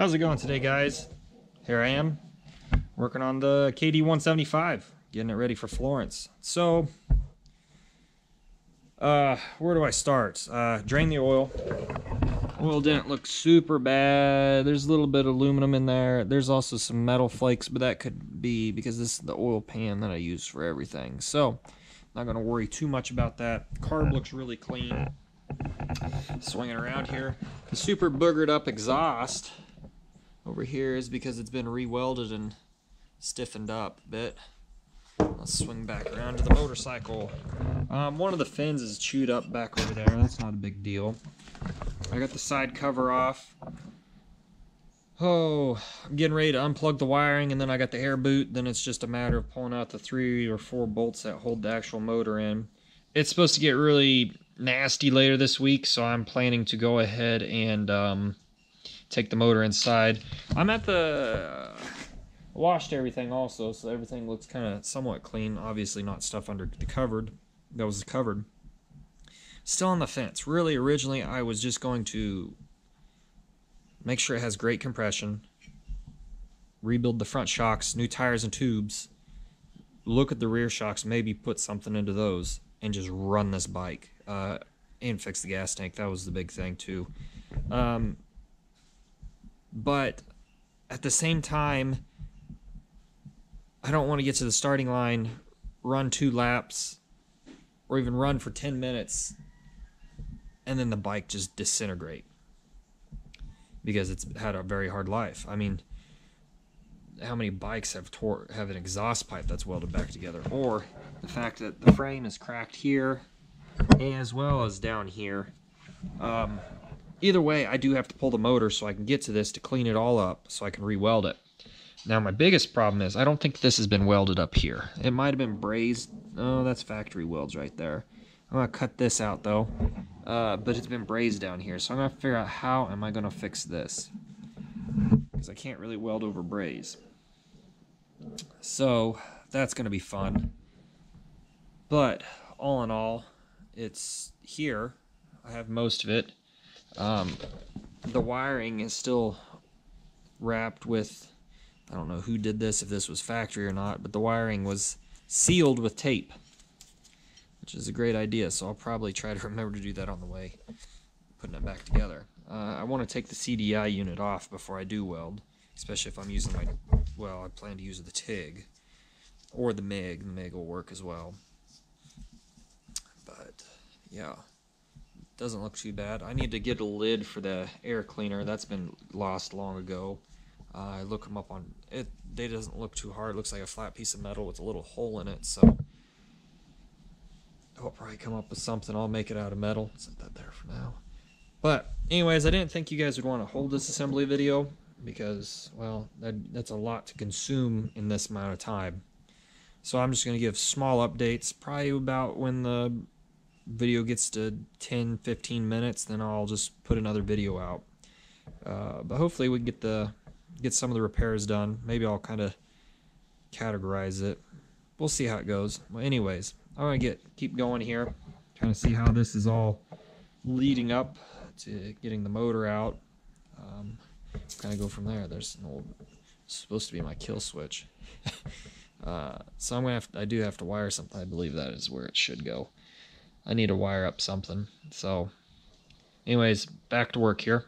How's it going today, guys? Here I am, working on the KD175, getting it ready for Florence. So, where do I start? Drain the oil. Oil didn't look super bad. There's a little bit of aluminum in there. There's also some metal flakes, but that could be because this is the oil pan that I use for everything. So, not going to worry too much about that. Carb looks really clean. Swinging around here. The super boogered up exhaust over here is because it's been re-welded and stiffened up a bit. Let's swing back around to the motorcycle. One of the fins is chewed up back over there. That's not a big deal. I got the side cover off. Oh, I'm getting ready to unplug the wiring, and then I got the air boot. Then it's just a matter of pulling out the 3 or 4 bolts that hold the actual motor in. It's supposed to get really nasty later this week, so I'm planning to go ahead and take the motor inside. I'm at the washed everything also, so everything looks kind of somewhat clean. Obviously not stuff under the covered that was covered. Still on the fence. Really, originally I was just going to make sure it has great compression, rebuild the front shocks, new tires and tubes, look at the rear shocks, maybe put something into those, and just run this bike. And fix the gas tank. That was the big thing too. But at the same time, I don't want to get to the starting line, run 2 laps, or even run for 10 minutes, and then the bike just disintegrate because it's had a very hard life. I mean, how many bikes have an exhaust pipe that's welded back together? Or the fact that the frame is cracked here as well as down here. Either way, I do have to pull the motor so I can get to this to clean it all up so I can re-weld it. Now my biggest problem is I don't think this has been welded up here. It might have been brazed. Oh, that's factory welds right there. I'm going to cut this out though. But it's been brazed down here, so I'm going to figure out how am I going to fix this. Because I can't really weld over braze. So that's going to be fun. But all in all, it's here. I have most of it. The wiring is still wrapped with, I don't know who did this, if this was factory or not, but the wiring was sealed with tape, which is a great idea, so I'll probably try to remember to do that on the way, putting it back together. I want to take the CDI unit off before I do weld, especially if I'm using my, well, I plan to use the TIG, or the MIG. The MIG will work as well. But, yeah. Doesn't look too bad. I need to get a lid for the air cleaner. That's been lost long ago. I look them up on it. They doesn't look too hard. It looks like a flat piece of metal with a little hole in it. So I'll probably come up with something. I'll make it out of metal. Set that there for now. But anyways, I didn't think you guys would want to hold this assembly video because, well, that's a lot to consume in this amount of time. So I'm just going to give small updates, probably about when the video gets to 10-15 minutes, then I'll just put another video out. But hopefully we can get some of the repairs done. Maybe I'll kind of categorize it. We'll see how it goes. Well, anyways, I'm gonna keep going here, trying to see how this is all leading up to getting the motor out. Kind of go from there. There's an old, supposed to be my kill switch. So I do have to wire something. I believe that is where it should go. I need to wire up something. So, anyways, back to work here.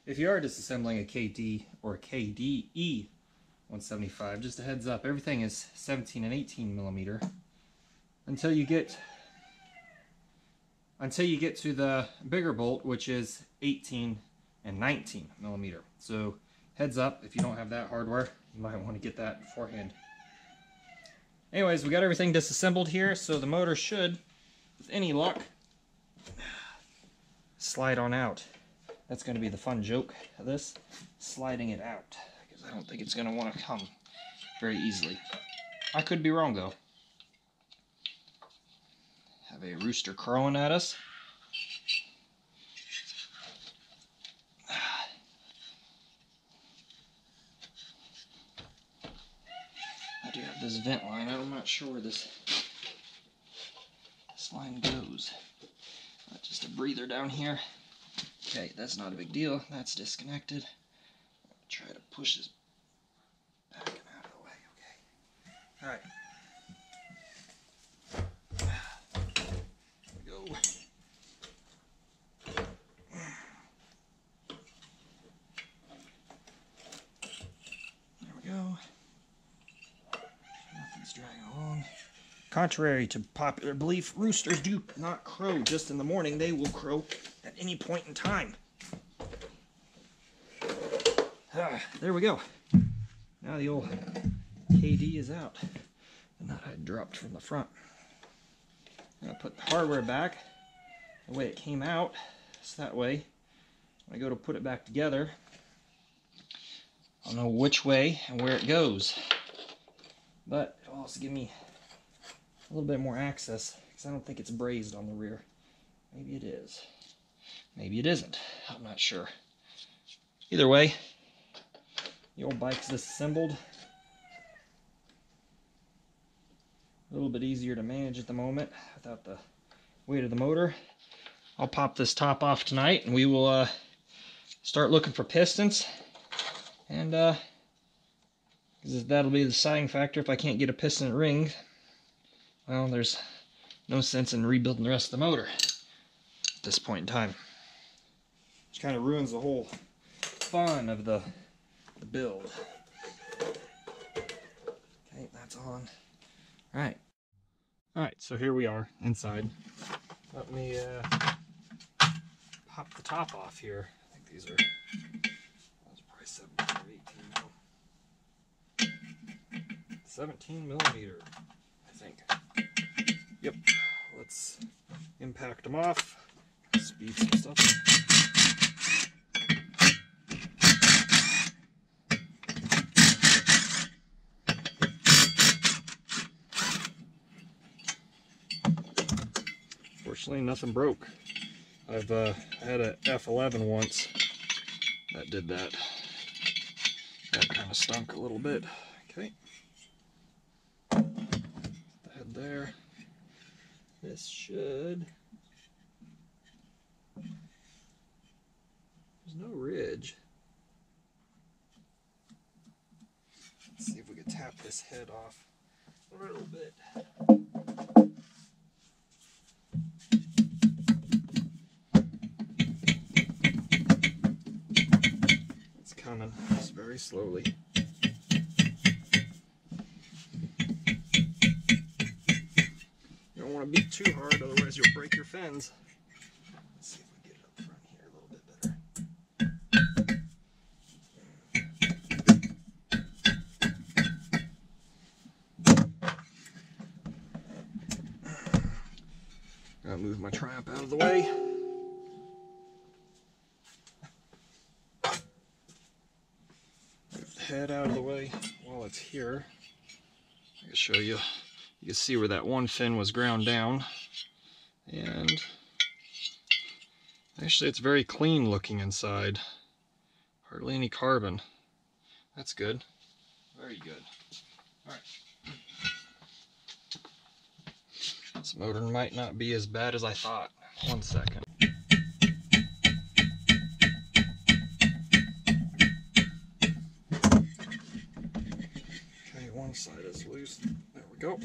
if you are disassembling a KD or KD175, just a heads up, everything is 17 and 18 millimeter until you get to the bigger bolt, which is 18 and 19 millimeter. So heads up, if you don't have that hardware, you might want to get that beforehand. Anyways, we got everything disassembled here, so the motor should, with any luck, slide on out. That's going to be the fun joke of this, sliding it out, because I don't think it's going to want to come very easily. I could be wrong though. Have a rooster crowing at us. I do have this vent line. I'm not sure where this line goes. Just a breather down here. Okay, that's not a big deal. That's disconnected. I'm gonna try to push this back and out of the way. Okay. All right. There we go. There we go. Nothing's dragging along. Contrary to popular belief, roosters do not crow just in the morning. They will crow at any point in time. There we go. Now the old KD is out. And that I dropped from the front. I'm going to put the hardware back the way it came out. So that way, when I go to put it back together, I'll know which way and where it goes. But it'll also give me a little bit more access, because I don't think it's brazed on the rear. Maybe it is. Maybe it isn't. I'm not sure. Either way, the old bike's disassembled. A little bit easier to manage at the moment without the weight of the motor. I'll pop this top off tonight, and we will start looking for pistons. And that'll be the deciding factor. If I can't get a piston ring, well, there's no sense in rebuilding the rest of the motor at this point in time. Which kind of ruins the whole fun of the build. Okay, that's on. Alright, so here we are inside. Let me pop the top off here. I think these are probably 17 or 18 mil. 17 millimeter, I think. Yep, let's impact them off, speed some stuff. Fortunately, nothing broke. I had a F11 once that did that. That kind of stunk a little bit. Okay. The head there. This should... There's no ridge. Let's see if we can tap this head off a little bit. It's coming just very slowly. Don't want to beat too hard, otherwise you'll break your fins. Let's see if we get it up front here a little bit better. I'll move my Triumph out of the way. Move the head out of the way while it's here. I can show you. You can see where that one fin was ground down, and actually it's very clean looking inside. Hardly any carbon. That's good. Very good. Alright. This motor might not be as bad as I thought. 1 second. Okay, one side is loose. There we go.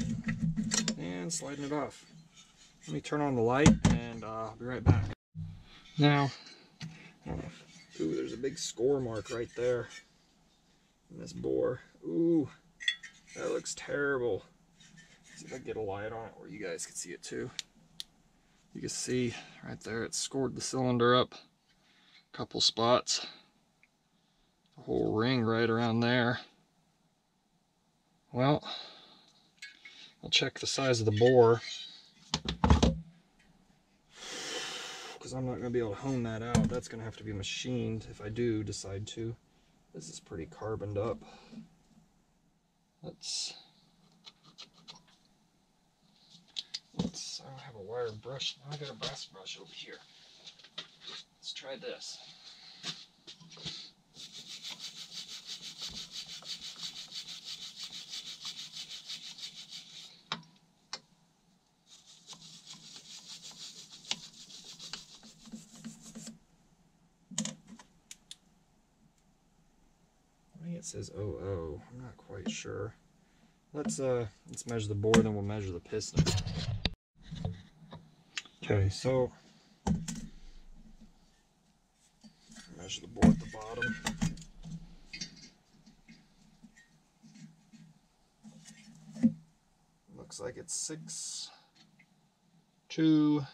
And sliding it off. Let me turn on the light and I'll be right back. Now, I don't know Ooh, there's a big score mark right there in this bore. Ooh, that looks terrible. Let's see if I can get a light on it where you guys can see it too. You can see right there, it scored the cylinder up a couple spots. The whole ring right around there. Well, I'll check the size of the bore, because I'm not going to be able to hone that out. That's going to have to be machined if I do decide to. This is pretty carboned up. I don't have a wire brush. Now I got a brass brush over here. Let's try this. I think it says 00. I'm not quite sure. Let's measure the bore, then we'll measure the piston. Okay, so measure the bore at the bottom. Looks like it's 6'2".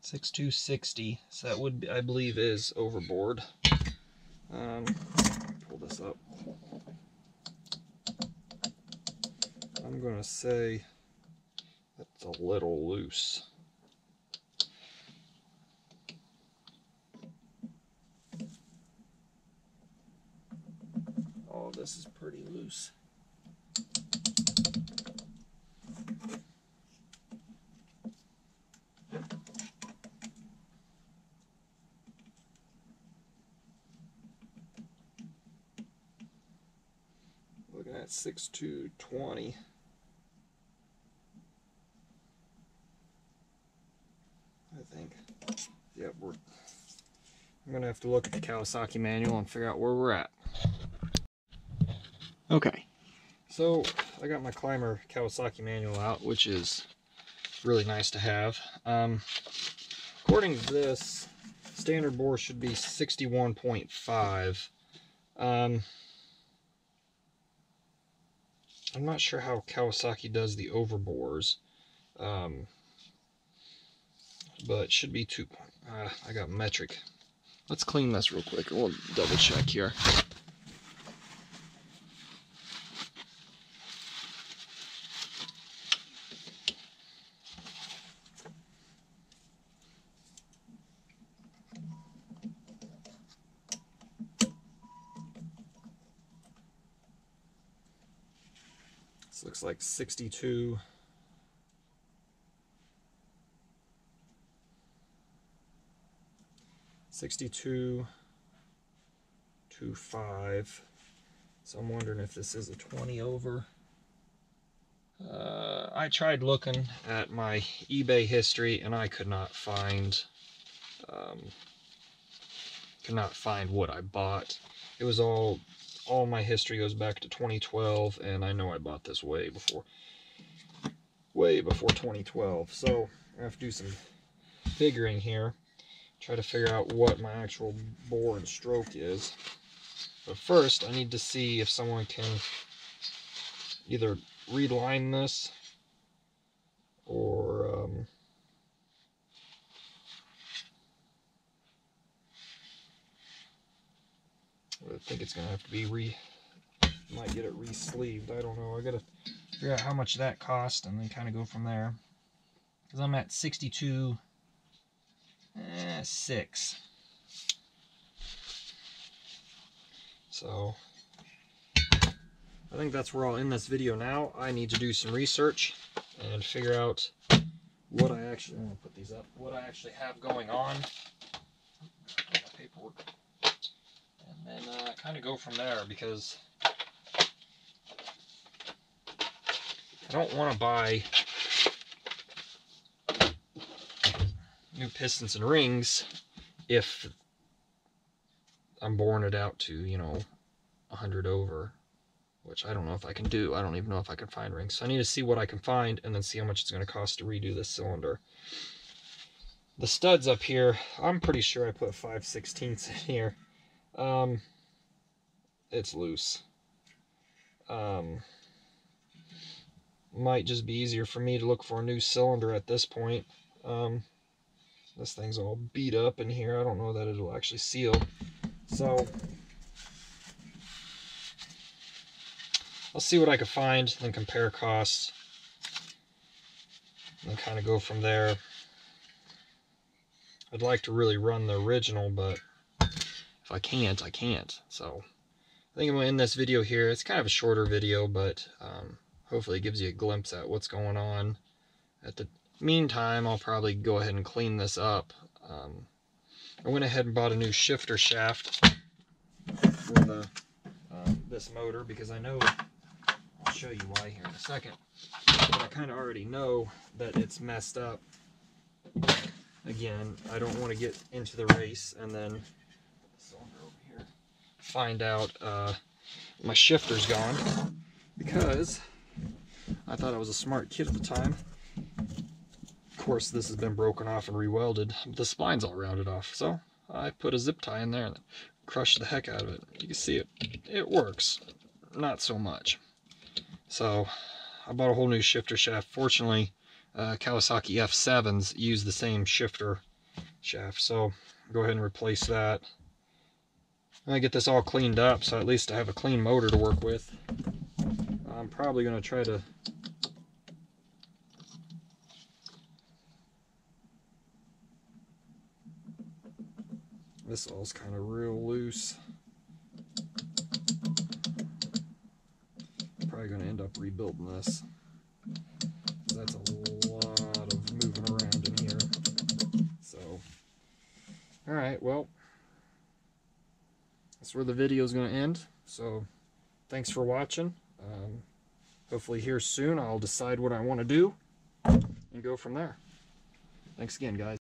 6260, so that would be, I believe, is overboard. Pull this up. I'm gonna say that's a little loose. Oh, this is pretty loose. Looking at 6220. I think. Yep, I'm gonna have to look at the Kawasaki manual and figure out where we're at. Okay, so I got my Climber Kawasaki manual out, which is really nice to have. According to this, standard bore should be 61.5. I'm not sure how Kawasaki does the overbores, but it should be 2. I got metric. Let's clean this real quick and we'll double check here. This looks like 62. 62.25. So I'm wondering if this is a 20 over. I tried looking at my eBay history and I could not find what I bought. It was all my history goes back to 2012, and I know I bought this way before 2012. So I have to do some figuring here, try to figure out what my actual bore and stroke is. But first, I need to see if someone can either reline this or I think it's gonna have to be might get it re-sleeved. I don't know. I gotta figure out how much that cost and then kind of go from there. Because I'm at 62.6. So I think that's where I'll end this video now. I need to do some research and figure out what I actually, I'm gonna put these up, what I actually have going on. Paperwork. And then kind of go from there, because I don't want to buy new pistons and rings if I'm boring it out to, you know, 100 over. which I don't know if I can do. I don't even know if I can find rings. So I need to see what I can find and then see how much it's going to cost to redo this cylinder. The studs up here, I'm pretty sure I put 5/16 in here. It's loose. Might just be easier for me to look for a new cylinder at this point. This thing's all beat up in here. I don't know that it'll actually seal. So I'll see what I can find, then compare costs, and kind of go from there. I'd like to really run the original, but if I can't, I can't. So I think I'm going to end this video here. It's kind of a shorter video, but hopefully it gives you a glimpse at what's going on. At the meantime, I'll probably go ahead and clean this up. I went ahead and bought a new shifter shaft for the this motor, because I know, I'll show you why here in a second, but I kind of already know that it's messed up. Again, I don't want to get into the race and then find out my shifter's gone, because I thought I was a smart kid at the time. Of course, this has been broken off and rewelded. The spline's all rounded off, so I put a zip tie in there and crushed the heck out of it. You can see it. It works. Not so much. So I bought a whole new shifter shaft. Fortunately, Kawasaki F7s use the same shifter shaft, so go ahead and replace that. I get this all cleaned up, so at least I have a clean motor to work with. I'm probably going to try to this all's kind of real loose. Probably going to end up rebuilding this. That's a lot of moving around in here. So, alright, well, that's where the video is going to end. So, thanks for watching. Hopefully here soon I'll decide what I want to do and go from there. Thanks again, guys.